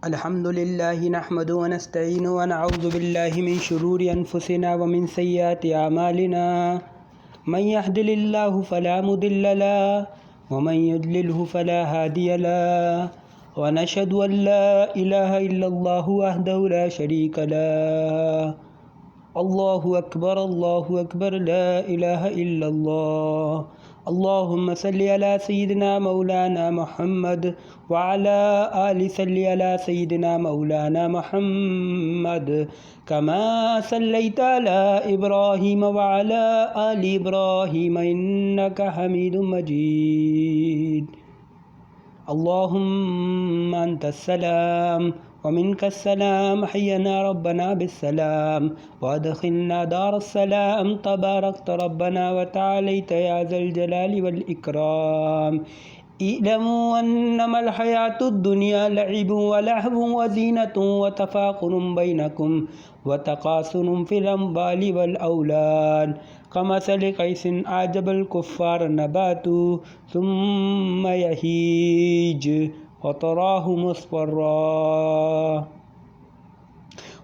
الحمد لله نحمده ونستعينه ونعوذ بالله من شرور أنفسنا ومن سيئات أعمالنا من يهده الله فلا مضل له ومن يضلله فلا هادي له ونشهد أن لا إله إلا الله وحده لا شريك له الله أكبر لا إله إلا الله اللهم صل على سيدنا مولانا محمد وعلى آل صل على سيدنا مولانا محمد كما صليت على إبراهيم وعلى آل إبراهيم إنك حميد مجيد اللهم أنت السلام ومنك السلام حينا ربنا بالسلام وادخلنا دار السلام تباركت ربنا وتعاليت يا ذا الجلال والإكرام اعلموا أنما الحياة الدنيا لعب ولهو وزينة وتفاخر بينكم وتقاسم في الأموال والأولاد كمثل غيث أعجب الكفار نباته ثم يهيج وتراه مصفرا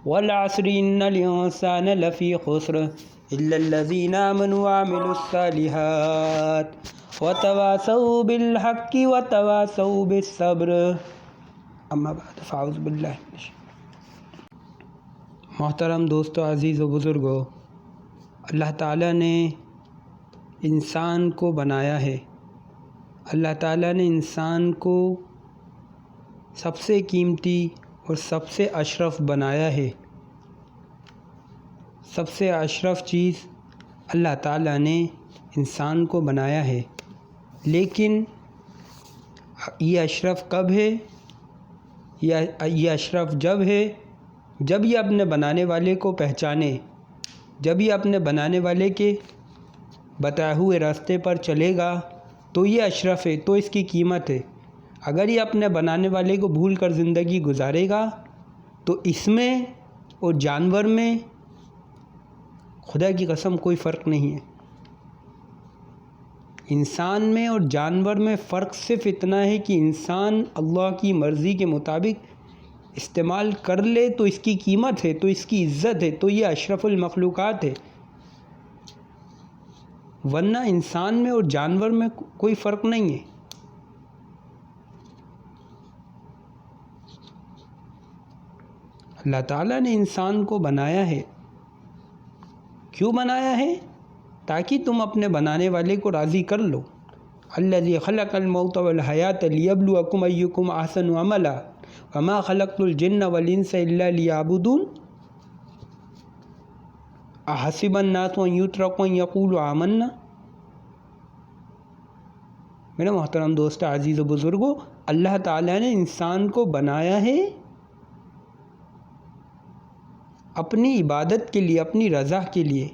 والعصر إن الإنسان لفي خسر إلا الذين آمنوا وعملوا الصالحات وتواصوا بالحق وتواصوا بالصبر اما بعد فاعوذ باللہ من الشیطان۔ محترم دوستو، عزیز و بزرگو، اللہ تعالیٰ نے انسان کو بنایا ہے۔ اللہ تعالیٰ نے انسان کو سب سے قیمتی اور سب سے اشرف بنایا ہے۔ سب سے اشرف چیز اللہ تعالیٰ نے انسان کو بنایا ہے، لیکن یہ اشرف کب ہے؟ یہ اشرف جب ہے جب یہ اپنے بنانے والے کو پہچانے، جب یہ اپنے بنانے والے کے بتائے ہوئے راستے پر چلے گا تو یہ اشرف ہے، تو اس کی قیمت ہے۔ اگر یہ اپنے بنانے والے کو بھول کر زندگی گزارے گا تو اس میں اور جانور میں خدا کی قسم کوئی فرق نہیں ہے۔ انسان میں اور جانور میں فرق صرف اتنا ہے کہ انسان اللہ کی مرضی کے مطابق استعمال کر لے تو اس کی قیمت ہے، تو اس کی عزت ہے، تو یہ اشرف المخلوقات ہے، ورنہ انسان میں اور جانور میں کوئی فرق نہیں ہے۔ اللہ تعالیٰ نے انسان کو بنایا ہے۔ کیوں بنایا ہے؟ تاکہ تم اپنے بنانے والے کو راضی کر لو۔ الذی خلق الموت والحیاۃ لیبلوکم ایکم احسن عملا وما خلقت الجن والانس الا لیعبدون احسب الناس ان یترکوا ان یقولوا آمنا۔ میرے محترم دوست، عزیز و بزرگوں، اللہ تعالیٰ نے انسان کو بنایا ہے اپنی عبادت کے لیے، اپنی رضا کے لیے۔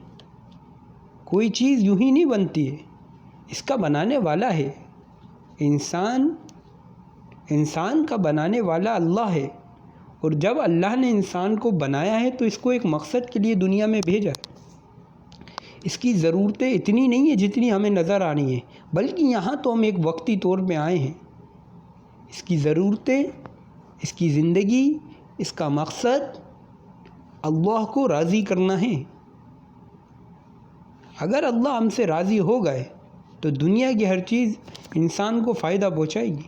کوئی چیز یوں ہی نہیں بنتی ہے، اس کا بنانے والا ہے۔ انسان کا بنانے والا اللہ ہے، اور جب اللہ نے انسان کو بنایا ہے تو اس کو ایک مقصد کے لیے دنیا میں بھیجا ہے۔ اس کی ضرورتیں اتنی نہیں ہیں جتنی ہمیں نظر آ رہی ہیں، بلکہ یہاں تو ہم ایک وقتی طور پہ آئے ہیں۔ اس کی ضرورتیں، اس کی زندگی، اس کا مقصد اللہ کو راضی کرنا ہے۔ اگر اللہ ہم سے راضی ہو گئے تو دنیا کی ہر چیز انسان کو فائدہ پہنچائے گی،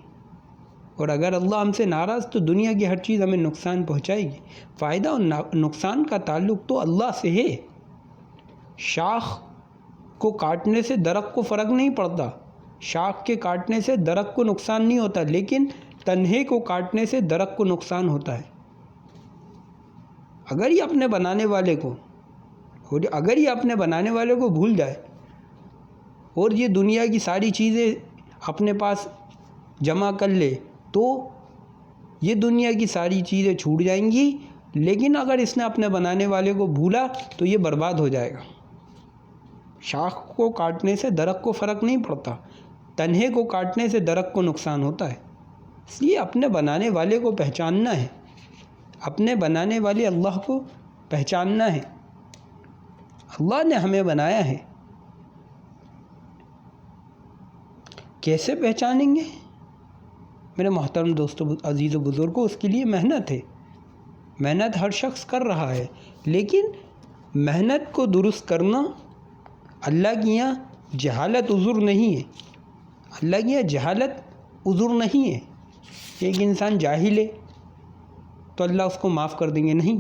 اور اگر اللہ ہم سے ناراض تو دنیا کی ہر چیز ہمیں نقصان پہنچائے گی۔ فائدہ اور نقصان کا تعلق تو اللہ سے ہے۔ شاخ کو کاٹنے سے درخت کو فرق نہیں پڑتا، شاخ کے کاٹنے سے درخت کو نقصان نہیں ہوتا، لیکن تنہے کو کاٹنے سے درخت کو نقصان ہوتا ہے۔ اگر یہ اپنے بنانے والے کو بھول جائے اور یہ دنیا کی ساری چیزیں اپنے پاس جمع کر لے تو یہ دنیا کی ساری چیزیں چھوٹ جائیں گی، لیکن اگر اس نے اپنے بنانے والے کو بھولا تو یہ برباد ہو جائے گا۔ شاخ کو کاٹنے سے درخت کو فرق نہیں پڑتا، تنہے کو کاٹنے سے درخت کو نقصان ہوتا ہے۔ اس لیے اپنے بنانے والے کو پہچاننا ہے، اپنے بنانے والے اللہ کو پہچاننا ہے۔ اللہ نے ہمیں بنایا ہے، کیسے پہچانیں گے؟ میرے محترم دوستوں، عزیز و بزرگوں، اس کے لیے محنت ہے، محنت ہر شخص کر رہا ہے، لیکن محنت کو درست کرنا اللہ کی یہاں جہالت عذر نہیں ہے، اللہ کی یہاں جہالت عذر نہیں ہے۔ ایک انسان جاہل ہے تو اللہ اس کو معاف کر دیں گے؟ نہیں۔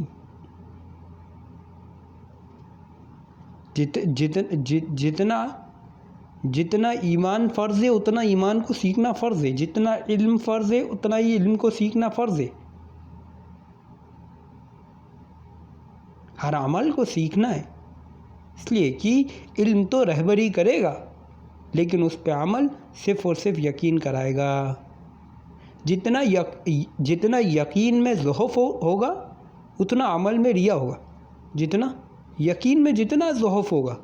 جتنا ایمان فرض ہے اتنا ایمان کو سیکھنا فرض ہے، جتنا علم فرض ہے اتنا ہی علم کو سیکھنا فرض ہے۔ ہر عمل کو سیکھنا ہے، اس لیے کہ علم تو رہبری کرے گا لیکن اس پہ عمل صرف اور صرف یقین کرائے گا۔ جتنا یقین میں ضعف ہوگا اتنا عمل میں ریا ہوگا، جتنا یقین میں جتنا ضعف ہوگا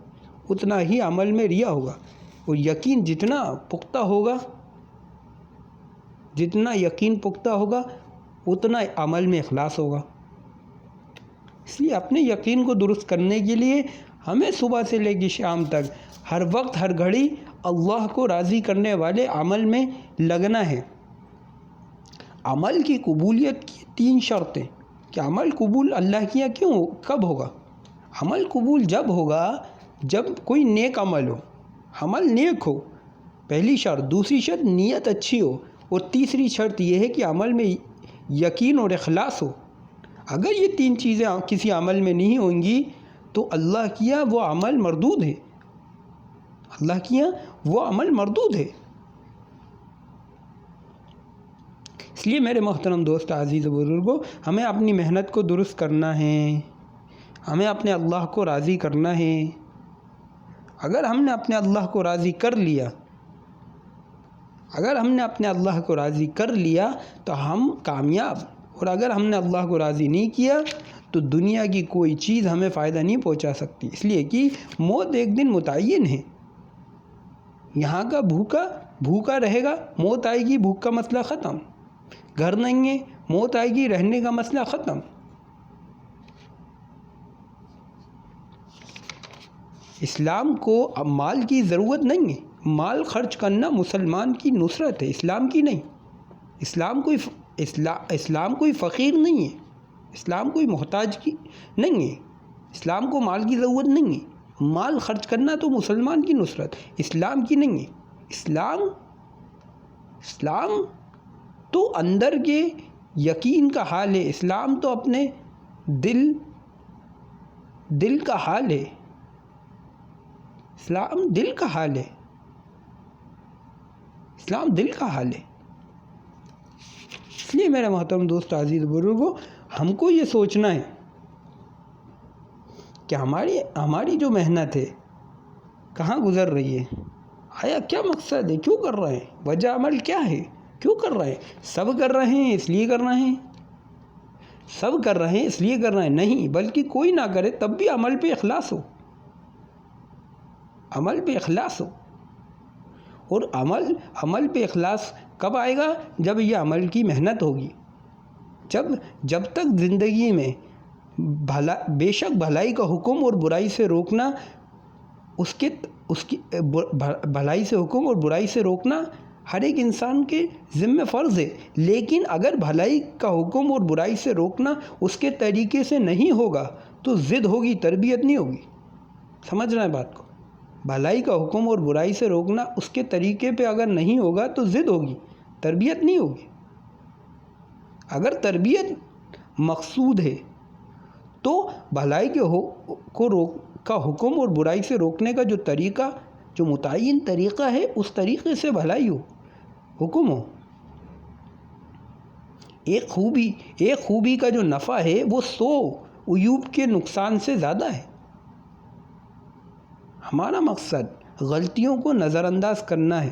اتنا ہی عمل میں ریا ہوگا، اور یقین جتنا پختہ ہوگا، جتنا یقین پختہ ہوگا اتنا عمل میں اخلاص ہوگا۔ اس لیے اپنے یقین کو درست کرنے کے لیے ہمیں صبح سے لے کے شام تک ہر وقت ہر گھڑی اللہ کو راضی کرنے والے عمل میں لگنا ہے۔ عمل کی قبولیت کی 3 شرطیں کہ عمل قبول اللہ کے یہاں کب ہوگا؟ عمل قبول جب ہوگا جب کوئی نیک عمل ہو، عمل نیک ہو، پہلی شرط۔ دوسری شرط نیت اچھی ہو، اور تیسری شرط یہ ہے کہ عمل میں یقین اور اخلاص ہو۔ اگر یہ 3 چیزیں کسی عمل میں نہیں ہوں گی تو اللہ کے یہاں وہ عمل مردود ہے، اللہ کے یہاں وہ عمل مردود ہے۔ اس لیے میرے محترم دوست، عزیز و بزرگوں، ہمیں اپنی محنت کو درست کرنا ہے، ہمیں اپنے اللہ کو راضی کرنا ہے۔ اگر ہم نے اپنے اللہ کو راضی کر لیا، اگر ہم نے اپنے اللہ کو راضی کر لیا تو ہم کامیاب، اور اگر ہم نے اللہ کو راضی نہیں کیا تو دنیا کی کوئی چیز ہمیں فائدہ نہیں پہنچا سکتی، اس لیے کہ موت ایک دن متعین ہے۔ یہاں کا بھوکا رہے گا، موت آئے گی، بھوک کا مسئلہ ختم۔ گھر نہیں ہے، موت آئے گی، رہنے کا مسئلہ ختم۔ اسلام کو اب مال کی ضرورت نہیں ہے، مال خرچ کرنا مسلمان کی نصرت ہے، اسلام کی نہیں۔ اسلام کوئی فقیر نہیں ہے، اسلام کوئی محتاج کی نہیں ہے، اسلام کو مال کی ضرورت نہیں ہے۔ مال خرچ کرنا تو مسلمان کی نصرت، اسلام کی نہیں ہے۔ اسلام تو اندر کے یقین کا حال ہے، اسلام تو اپنے دل کا حال ہے، اسلام دل کا حال ہے، اسلام دل کا حال ہے۔ اس لیے میرے محترم دوست، عزیز بزرگوں، ہم کو یہ سوچنا ہے کہ ہماری جو محنت ہے کہاں گزر رہی ہے، آیا کیا مقصد ہے، کیوں کر رہے ہیں، وجہ عمل کیا ہے، کیوں کر رہے ہیں؟ سب کر رہے ہیں اس لیے کر رہے ہیں، سب کر رہے ہیں اس لیے کر رہے ہیں نہیں، بلکہ کوئی نہ کرے تب بھی عمل پہ اخلاص ہو، عمل پہ اخلاص ہو۔ اور عمل پہ اخلاص کب آئے گا؟ جب یہ عمل کی محنت ہوگی، جب تک زندگی میں بے شک بھلائی کا حکم اور برائی سے روکنا، اس کی بھلائی سے حکم اور برائی سے روکنا ہر ایک انسان کے ذمہ فرض ہے، لیکن اگر بھلائی کا حکم اور برائی سے روکنا اس کے طریقے سے نہیں ہوگا تو ضد ہوگی، تربیت نہیں ہوگی۔ سمجھ رہے ہیں بات کو؟ بھلائی کا حکم اور برائی سے روکنا اس کے طریقے پہ اگر نہیں ہوگا تو ضد ہوگی، تربیت نہیں ہوگی۔ اگر تربیت مقصود ہے تو بھلائی کا حکم اور برائی سے روکنے کا جو طریقہ، جو متعین طریقہ ہے، اس طریقے سے بھلائی ہو، حکم ہو۔ ایک خوبی کا جو نفع ہے وہ 100 عیوب کے نقصان سے زیادہ ہے۔ ہمارا مقصد غلطیوں کو نظر انداز کرنا ہے،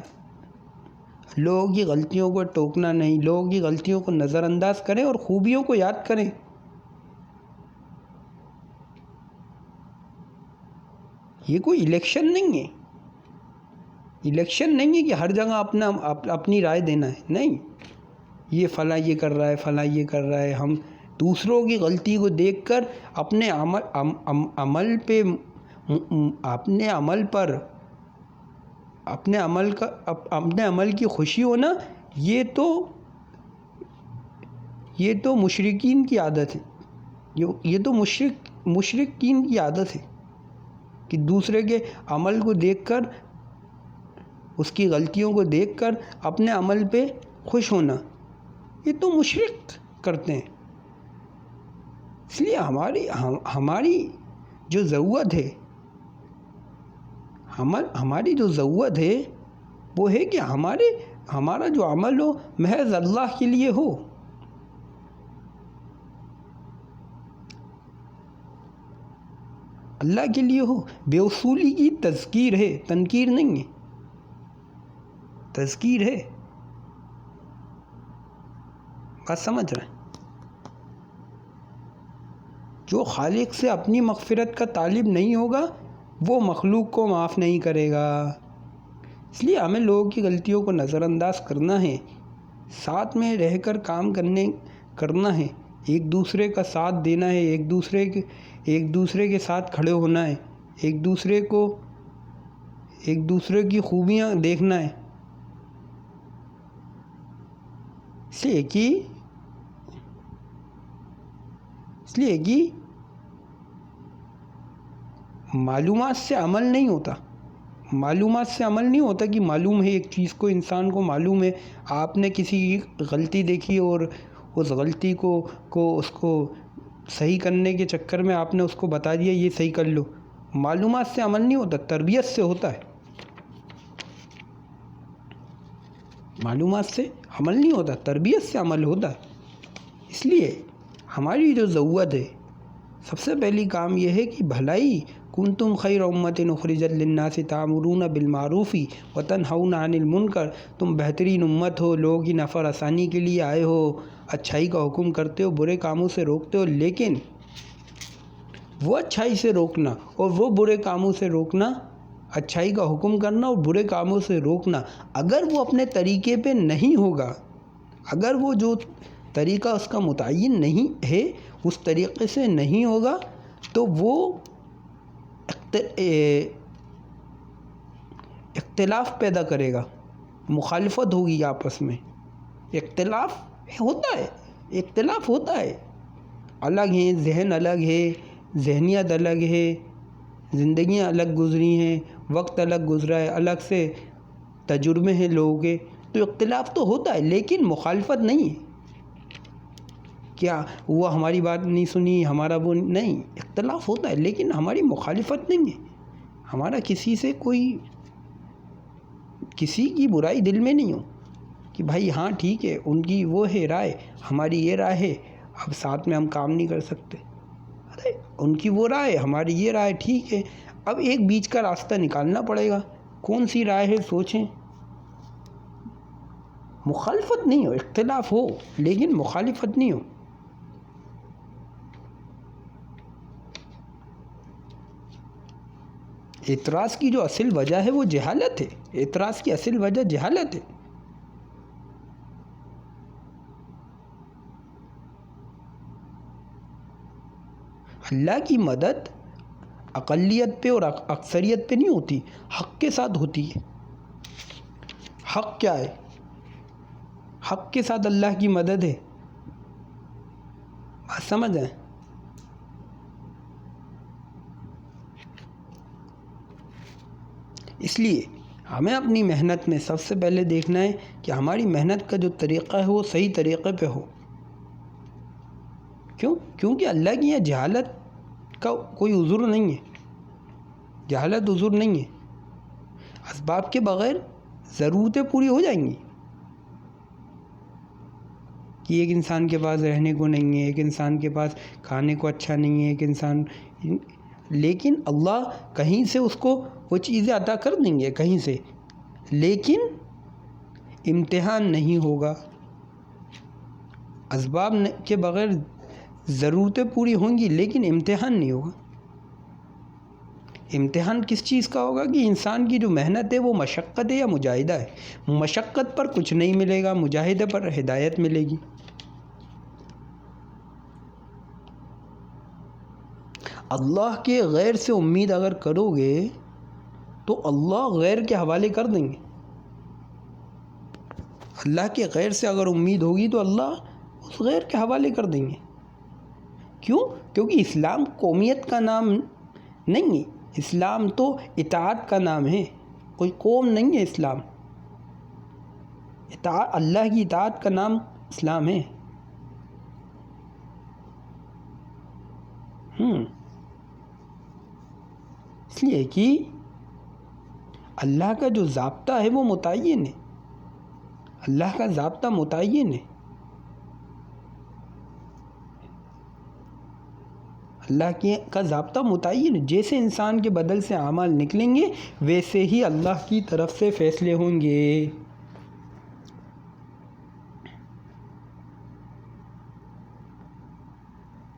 لوگوں کی غلطیوں کو ٹوکنا نہیں، لوگوں کی غلطیوں کو نظر انداز کریں اور خوبیوں کو یاد کریں۔ یہ کوئی الیکشن نہیں ہے، الیکشن نہیں ہے کہ ہر جگہ اپنی رائے دینا ہے، نہیں، یہ فلاں یہ کر رہا ہے، فلاں یہ کر رہا ہے۔ ہم دوسروں کی غلطی کو دیکھ کر اپنے عمل کی خوشی ہونا، یہ تو یہ تو مشرکین کی عادت ہے، یہ تو مشرکین کی عادت ہے کہ دوسرے کے عمل کو دیکھ کر، اس کی غلطیوں کو دیکھ کر اپنے عمل پہ خوش ہونا، یہ تو مشرک کرتے ہیں۔ اس لیے ہماری جو ضرورت ہے، ہماری جو ضرورت ہے وہ ہے کہ ہمارا جو عمل ہو محض اللہ کے لیے ہو، اللہ کے لیے ہو، بے اصولی کی تذکیر ہے، تنکیر نہیں ہے، تذکیر ہے۔ بات سمجھ رہے ہیں؟ جو خالق سے اپنی مغفرت کا طالب نہیں ہوگا وہ مخلوق کو معاف نہیں کرے گا۔ اس لیے ہمیں لوگوں کی غلطیوں کو نظر انداز کرنا ہے، ساتھ میں رہ کر کام کرنا ہے، ایک دوسرے کا ساتھ دینا ہے، ایک دوسرے کے ساتھ کھڑے ہونا ہے، ایک دوسرے کی خوبیاں دیکھنا ہے۔ اس لیے کہ معلومات سے عمل نہیں ہوتا، معلومات سے عمل نہیں ہوتا کہ معلوم ہے ایک چیز کو، انسان کو معلوم ہے، آپ نے کسی کی غلطی دیکھی اور اس غلطی کو صحیح کرنے کے چکر میں آپ نے اس کو بتا دیا یہ صحیح کر لو۔ معلومات سے عمل نہیں ہوتا، تربیت سے ہوتا ہے۔ معلومات سے عمل نہیں ہوتا، تربیت سے عمل ہوتا ہے۔ اس لیے ہماری جو ضرورت ہے، سب سے پہلی کام یہ ہے کہ بھلائی، کنتم خیر امۃ اخرجت للناس تأمرون بالمعروف وتنہون عن المنکر، تم بہترین امت ہو، لوگوں کی نفع رسانی کے لیے آئے ہو، اچھائی کا حکم کرتے ہو، برے کاموں سے روکتے ہو، لیکن وہ اچھائی سے روکنا اور وہ برے کاموں سے روکنا، اچھائی کا حکم کرنا اور برے کاموں سے روکنا، اگر وہ اپنے طریقے پہ نہیں ہوگا، اگر وہ جو طریقہ اس کا متعین نہیں ہے اس طریقے سے نہیں ہوگا، تو وہ اختلاف پیدا کرے گا، مخالفت ہوگی آپس میں، اختلاف ہوتا ہے، الگ ہیں، ذہن الگ ہے، ذہنیت الگ ہے، زندگیاں الگ گزری ہیں، وقت الگ گزرا ہے، الگ سے تجربے ہیں لوگوں کے، تو اختلاف تو ہوتا ہے لیکن مخالفت نہیں ہے۔ کیا وہ ہماری بات نہیں سنی، ہمارا وہ نہیں، اختلاف ہوتا ہے لیکن ہماری مخالفت نہیں ہے، ہمارا کسی کی برائی دل میں نہیں ہو کہ بھائی ہاں ٹھیک ہے، ان کی وہ ہے رائے، ہماری یہ رائے ہے، اب ساتھ میں ہم کام نہیں کر سکتے، ارے ان کی وہ رائے، ہماری یہ رائے، ٹھیک ہے، اب ایک بیچ کا راستہ نکالنا پڑے گا، کون سی رائے ہے سوچیں۔ مخالفت نہیں ہو، اختلاف ہو لیکن مخالفت نہیں ہو۔ اعتراض کی جو اصل وجہ ہے وہ جہالت ہے، اعتراض کی اصل وجہ جہالت ہے۔ اللہ کی مدد اقلیت پہ اور اکثریت پہ نہیں ہوتی، حق کے ساتھ ہوتی ہے۔ حق کیا ہے؟ حق کے ساتھ اللہ کی مدد ہے، بات سمجھ آئے؟ اس لیے ہمیں اپنی محنت میں سب سے پہلے دیکھنا ہے کہ ہماری محنت کا جو طریقہ ہے وہ صحیح طریقے پہ ہو۔ کیونکہ اللہ کی یہاں جہالت کا کوئی عذر نہیں ہے، جہالت عذر نہیں ہے، اسباب کے بغیر ضرورتیں پوری ہو جائیں گی، کہ ایک انسان کے پاس رہنے کو نہیں ہے، ایک انسان کے پاس کھانے کو اچھا نہیں ہے، ایک انسان، لیکن اللہ کہیں سے اس کو وہ چیزیں عطا کر دیں گے کہیں سے، لیکن امتحان نہیں ہوگا، اسباب کے بغیر ضرورتیں پوری ہوں گی لیکن امتحان نہیں ہوگا۔ امتحان کس چیز کا ہوگا؟ کہ انسان کی جو محنت ہے وہ مشقت ہے یا مجاہدہ ہے، مشقت پر کچھ نہیں ملے گا، مجاہدے پر ہدایت ملے گی۔ اللہ کے غیر سے امید اگر کرو گے تو اللہ غیر کے حوالے کر دیں گے، اللہ کے غیر سے اگر امید ہوگی تو اللہ اس غیر کے حوالے کر دیں گے. کیوں؟ کیونکہ اسلام قومیت کا نام نہیں ہے. اسلام تو اطاعت کا نام ہے. کوئی قوم نہیں ہے اسلام. اللہ کی اطاعت کا نام اسلام ہے. اس لیے کہ اللہ کا جو ضابطہ ہے وہ متعین ہے. اللہ کا ضابطہ متعین ہے. اللہ کا ضابطہ متعین ہے. جیسے انسان کے بدل سے اعمال نکلیں گے ویسے ہی اللہ کی طرف سے فیصلے ہوں گے.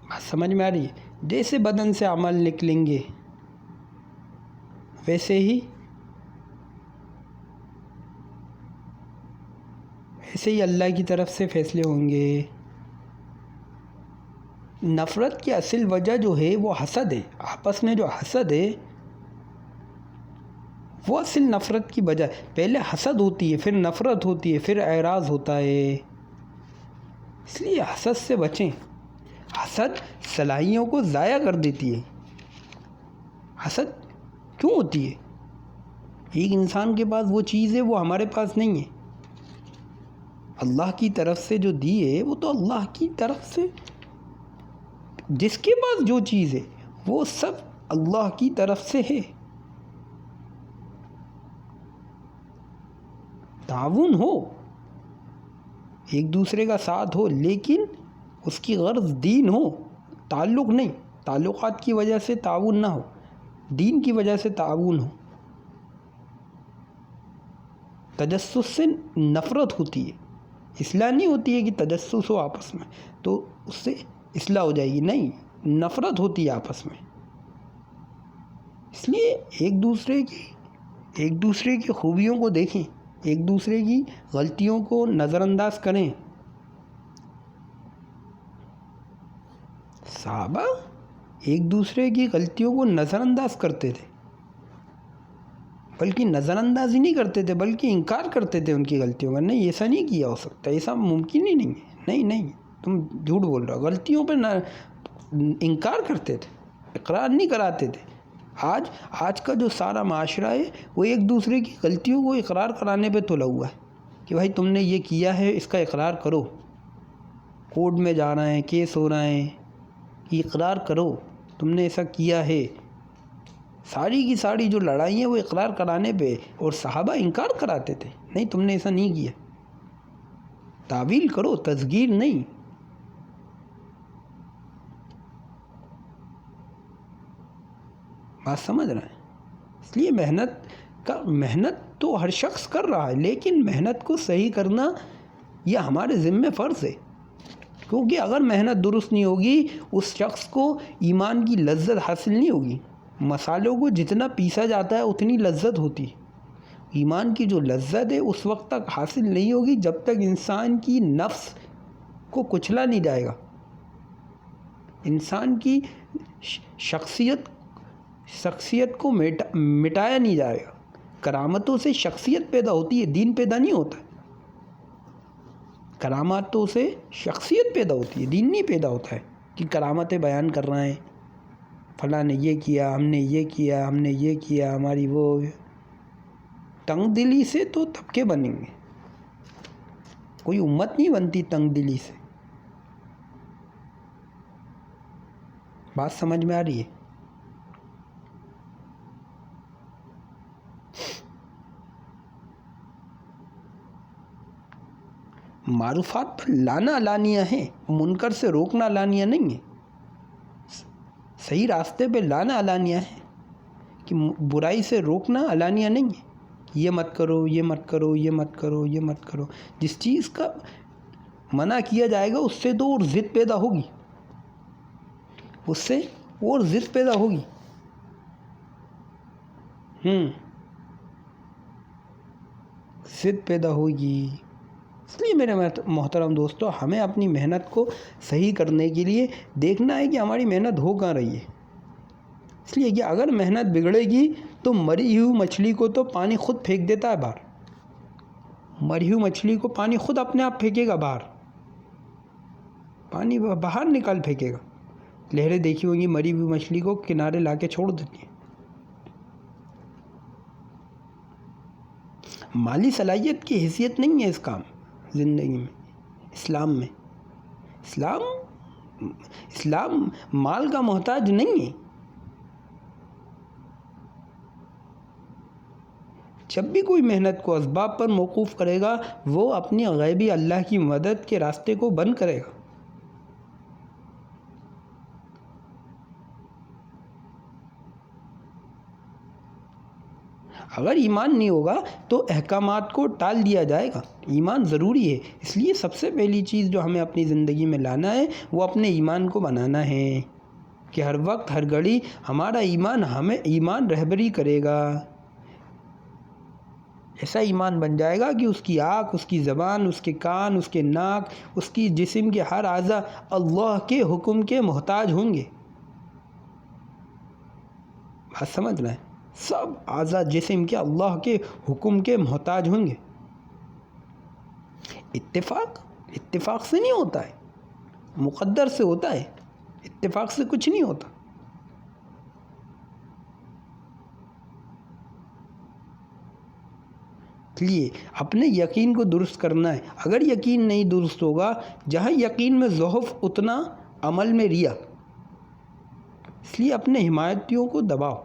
بات سمجھ میں آ رہی ہے؟ جیسے بدن سے اعمال نکلیں گے ویسے ہی اللہ کی طرف سے فیصلے ہوں گے. نفرت کی اصل وجہ جو ہے وہ حسد ہے. آپس میں جو حسد ہے وہ اصل نفرت کی وجہ. پہلے حسد ہوتی ہے، پھر نفرت ہوتی ہے، پھر اعراض ہوتا ہے. اس لیے حسد سے بچیں. حسد صلاحیتوں کو ضائع کر دیتی ہے. حسد کیوں ہوتی ہے؟ ایک انسان کے پاس وہ چیز ہے وہ ہمارے پاس نہیں ہے. اللہ کی طرف سے جو دی ہے وہ تو اللہ کی طرف سے. جس کے پاس جو چیز ہے وہ سب اللہ کی طرف سے ہے. تعاون ہو، ایک دوسرے کا ساتھ ہو، لیکن اس کی غرض دین ہو، تعلق نہیں. تعلقات کی وجہ سے تعاون نہ ہو، دین کی وجہ سے تعاون ہو. تجسس سے نفرت ہوتی ہے، اصلاح نہیں ہوتی ہے کہ تجسس ہو آپس میں تو اس سے اصلاح ہو جائے گی. نہیں، نفرت ہوتی ہے آپس میں. اس لیے ایک دوسرے کی خوبیوں کو دیکھیں، ایک دوسرے کی غلطیوں کو نظر انداز کریں. صحابہ ایک دوسرے کی غلطیوں کو نظر انداز کرتے تھے، بلکہ نظر انداز ہی نہیں کرتے تھے بلکہ انکار کرتے تھے ان کی غلطیوں کا. نہیں، ایسا نہیں کیا ہو سکتا، ایسا ممکن ہی نہیں ہے. نہیں، تم جھوٹ بول رہے ہو. غلطیوں پہ انکار کرتے تھے، اقرار نہیں کراتے تھے. آج کا جو سارا معاشرہ ہے وہ ایک دوسرے کی غلطیوں کو اقرار کرانے پہ تلا ہوا ہے کہ بھائی تم نے یہ کیا ہے، اس کا اقرار کرو. کورٹ میں جا رہے ہیں، کیس ہو رہے ہیں، کہ اقرار کرو تم نے ایسا کیا ہے. ساری کی ساری جو لڑائی ہیں وہ اقرار کرانے پہ، اور صحابہ انکار کراتے تھے. نہیں، تم نے ایسا نہیں کیا. تعویل کرو، تصغیر نہیں. بات سمجھ رہے ہیں؟ اس لیے محنت تو ہر شخص کر رہا ہے، لیکن محنت کو صحیح کرنا یہ ہمارے ذمہ فرض ہے. کیونکہ اگر محنت درست نہیں ہوگی اس شخص کو ایمان کی لذت حاصل نہیں ہوگی. مسالوں کو جتنا پیسا جاتا ہے اتنی لذت ہوتی. ایمان کی جو لذت ہے اس وقت تک حاصل نہیں ہوگی جب تک انسان کی نفس کو کچلا نہیں جائے گا، انسان کی شخصیت کو مٹایا نہیں جائے گا. کرامتوں سے شخصیت پیدا ہوتی ہے، دین پیدا نہیں ہوتا. کرامتوں سے شخصیت پیدا ہوتی ہے، دین نہیں پیدا ہوتا ہے کہ کرامتیں بیان کر رہے ہیں، فلاں نے یہ کیا، ہم نے یہ کیا، ہم نے یہ کیا، ہماری وہ. تنگ دلی سے تو طبقے بنیں گے، کوئی امت نہیں بنتی تنگ دلی سے. بات سمجھ میں آ رہی ہے؟ معروفات پر لانا علانیہ ہے، منکر سے روکنا علانیہ نہیں ہے. صحیح راستے پہ لانا علانیہ ہے، کہ برائی سے روکنا علانیہ نہیں ہے. یہ مت کرو، یہ مت کرو، یہ مت کرو، یہ مت کرو. جس چیز کا منع کیا جائے گا اس سے تو اور ضد پیدا ہوگی، اس سے اور ضد پیدا ہوگی. ضد پیدا ہوگی. اس لیے میرے محترم دوستو، ہمیں اپنی محنت کو صحیح کرنے کے لیے دیکھنا ہے کہ ہماری محنت ہو کہاں رہی ہے. اس لیے کہ اگر محنت بگڑے گی تو مری ہوئی مچھلی کو تو پانی خود پھینک دیتا ہے باہر. مری ہوئی مچھلی کو پانی خود اپنے آپ پھینکے گا باہر. پانی باہر نکال پھینکے گا. لہریں دیکھی ہوں گی مری ہوئی مچھلی کو کنارے لا کے چھوڑ دیتی ہیں. مالی صلاحیت کی حیثیت نہیں ہے اس کام زندگی میں. اسلام مال کا محتاج نہیں ہے. جب بھی کوئی محنت کو اسباب پر موقوف کرے گا وہ اپنی غیبی اللہ کی مدد کے راستے کو بند کرے گا. اگر ایمان نہیں ہوگا تو احکامات کو ٹال دیا جائے گا. ایمان ضروری ہے. اس لیے سب سے پہلی چیز جو ہمیں اپنی زندگی میں لانا ہے وہ اپنے ایمان کو بنانا ہے کہ ہر وقت ہر گھڑی ہمارا ایمان ہمیں رہبری کرے گا. ایسا ایمان بن جائے گا کہ اس کی آنکھ، اس کی زبان، اس کے کان، اس کے ناک، اس کی جسم کے ہر اعضاء اللہ کے حکم کے محتاج ہوں گے. بات سمجھ رہے ہیں؟ سب اعضاء جسم کے اللہ کے حکم کے محتاج ہوں گے. اتفاق سے نہیں ہوتا ہے، مقدر سے ہوتا ہے. اتفاق سے کچھ نہیں ہوتا. اس لیے اپنے یقین کو درست کرنا ہے. اگر یقین نہیں درست ہوگا، جہاں یقین میں ضعف اتنا عمل میں ریا. اس لیے اپنے حمایتیوں کو دباؤ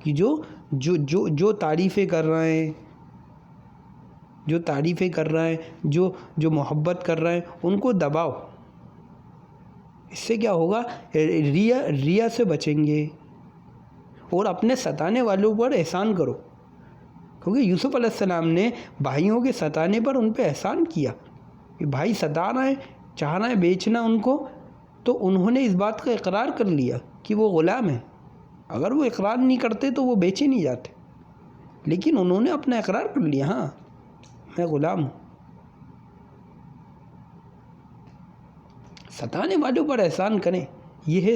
کہ جو تعریفیں کر رہے ہیں، جو محبت کر رہے ہیں ان کو دباؤ. اس سے کیا ہوگا؟ ریا سے بچیں گے. اور اپنے ستانے والوں پر احسان کرو، کیونکہ یوسف علیہ السلام نے بھائیوں کے ستانے پر ان پہ احسان کیا کہ بھائی ستا رہے ہیں، چاہ رہے ہیں بیچنا ان کو، تو انہوں نے اس بات کا اقرار کر لیا کہ وہ غلام ہیں. اگر وہ اقرار نہیں کرتے تو وہ بیچے نہیں جاتے، لیکن انہوں نے اپنا اقرار کر لیا، ہاں میں غلام ہوں. ستانے والوں پر احسان کریں، یہ ہے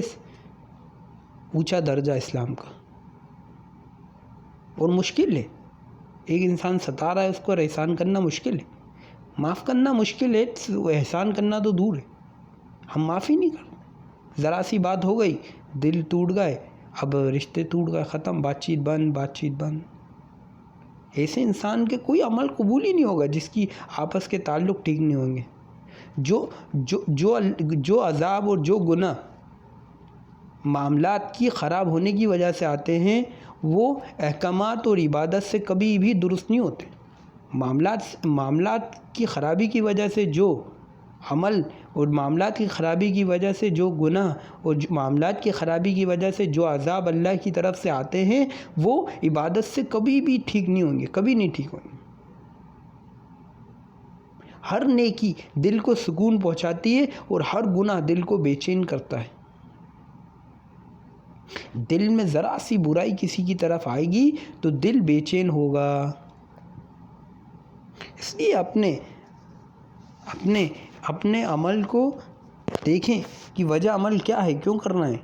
اونچا درجہ اسلام کا. اور مشکل ہے، ایک انسان ستا رہا ہے اس کو احسان کرنا مشکل ہے. معاف کرنا مشکل ہے، احسان کرنا تو دور ہے. ہم معافی نہیں کرتے. ذرا سی بات ہو گئی، دل ٹوٹ گئے، اب رشتے ٹوٹ گئے، ختم، بات چیت بند. ایسے انسان کے کوئی عمل قبول ہی نہیں ہوگا جس کی آپس کے تعلق ٹھیک نہیں ہوں گے. جو عذاب اور جو گناہ معاملات کی خراب ہونے کی وجہ سے آتے ہیں وہ احکامات اور عبادت سے کبھی بھی درست نہیں ہوتے. معاملات کی خرابی کی وجہ سے جو عمل اور معاملات کی خرابی کی وجہ سے جو گناہ اور معاملات کی خرابی کی وجہ سے جو عذاب اللہ کی طرف سے آتے ہیں وہ عبادت سے کبھی بھی ٹھیک نہیں ہوں گے، کبھی نہیں ٹھیک ہوں گے. ہر نیکی دل کو سکون پہنچاتی ہے اور ہر گناہ دل کو بے چین کرتا ہے. دل میں ذرا سی برائی کسی کی طرف آئے گی تو دل بے چین ہوگا. اس لیے اپنے عمل کو دیکھیں کہ وجہ عمل کیا ہے، کیوں کرنا ہے.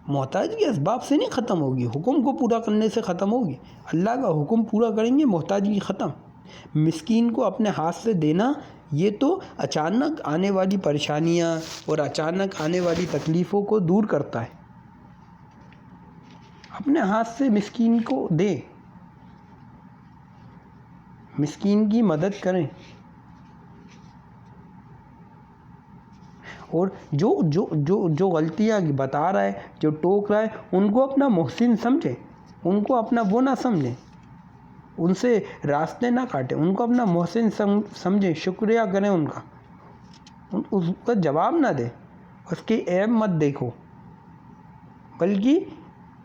محتاجگی اسباب سے نہیں ختم ہوگی، حکم کو پورا کرنے سے ختم ہوگی. اللہ کا حکم پورا کریں گے محتاجگی ختم. مسکین کو اپنے ہاتھ سے دینا یہ تو اچانک آنے والی پریشانیاں اور اچانک آنے والی تکلیفوں کو دور کرتا ہے. اپنے ہاتھ سے مسکین کو دیں، مسکین کی مدد کریں. اور جو غلطیاں بتا رہا ہے، جو ٹوک رہا ہے، ان کو اپنا محسن سمجھیں، ان کو اپنا وہ نہ سمجھیں، ان سے راستے نہ کاٹیں، ان کو اپنا محسن سمجھیں، شکریہ کریں ان کا. اس کا جواب نہ دیں، اس کی عیب مت دیکھو، بلکہ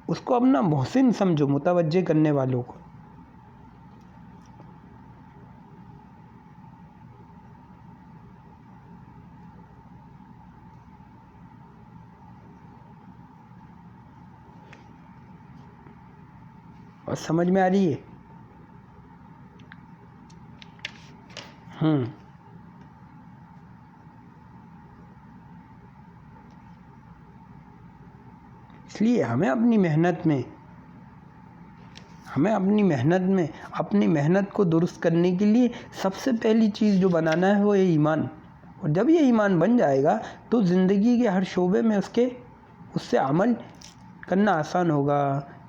اس کو اپنا محسن سمجھو، متوجہ کرنے والوں کو. اور سمجھ میں آ رہی ہے؟ اس لیے ہمیں اپنی محنت میں ہمیں اپنی محنت کو درست کرنے کے لیے سب سے پہلی چیز جو بنانا ہے وہ ہے ایمان. اور جب یہ ایمان بن جائے گا تو زندگی کے ہر شعبے میں اس سے عمل کرنا آسان ہوگا.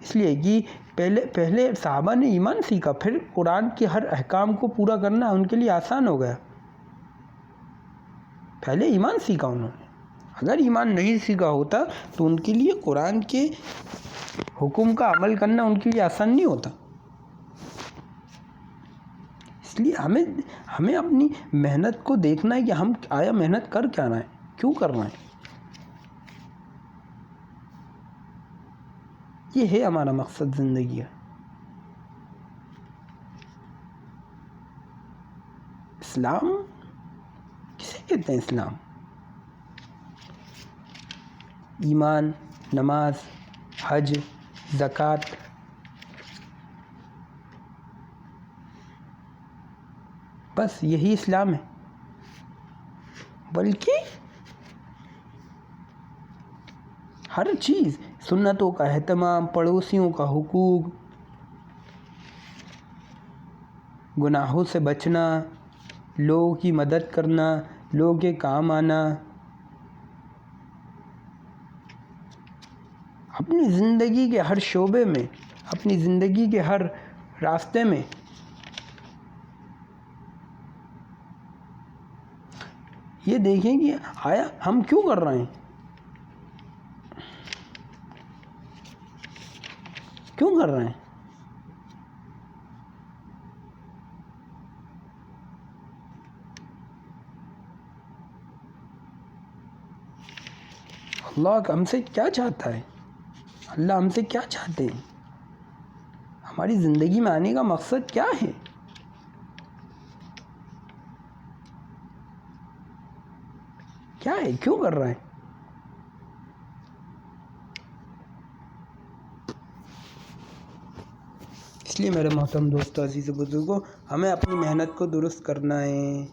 اس لیے کہ پہلے صحابہ نے ایمان سیکھا، پھر قرآن کے ہر احکام کو پورا کرنا ان کے لیے آسان ہو گیا. پہلے ایمان سیکھا انہوں نے. اگر ایمان نہیں سیکھا ہوتا تو ان کے لیے قرآن کے حکم کا عمل کرنا ان کے لیے آسان نہیں ہوتا. اس لیے ہمیں اپنی محنت کو دیکھنا ہے کہ ہم آیا محنت کر کیا رہے ہیں، کیوں کر رہے ہیں. یہ ہے ہمارا مقصد زندگی کا. اسلام کسے کہتے ہیں؟ اسلام ایمان، نماز، حج، زکوٰۃ، بس یہی اسلام ہے. بلکہ ہر چیز، سنتوں کا اہتمام، پڑوسیوں کا حقوق، گناہوں سے بچنا، لوگوں کی مدد کرنا، لوگوں کے کام آنا، اپنی زندگی کے ہر شعبے میں، اپنی زندگی کے ہر راستے میں یہ دیکھیں کہ آیا ہم کیوں کر رہے ہیں، کیوں کر رہے ہیں. اللہ ہم سے کیا چاہتا ہے؟ اللہ ہم سے کیا چاہتے ہیں؟ ہماری زندگی میں آنے کا مقصد کیا ہے؟ کیا ہے؟ کیوں کر رہے ہیں؟ اس لیے میرے محترم دوستو، عزیز و بزرگوں، ہمیں اپنی محنت کو درست کرنا ہے.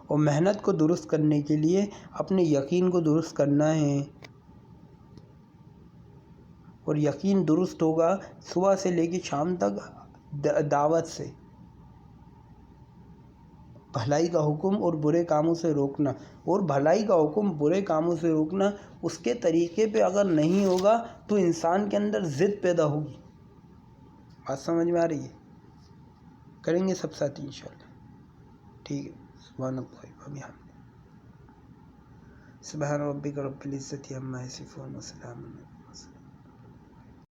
اور محنت کو درست کرنے کے لیے اپنے یقین کو درست کرنا ہے. اور یقین درست ہوگا صبح سے لے کے شام تک دعوت سے، بھلائی کا حکم اور برے کاموں سے روکنا. اور بھلائی کا حکم، برے کاموں سے روکنا، اس کے طریقے پہ اگر نہیں ہوگا تو انسان کے اندر ضد پیدا ہوگی. بات سمجھ میں آ رہی ہے؟ کریں گے سب ساتھی انشاءاللہ. ٹھیک ہے. سبحان اللہ و بحمدہ، سبحان ربک رب العزت عما یصفون وسلام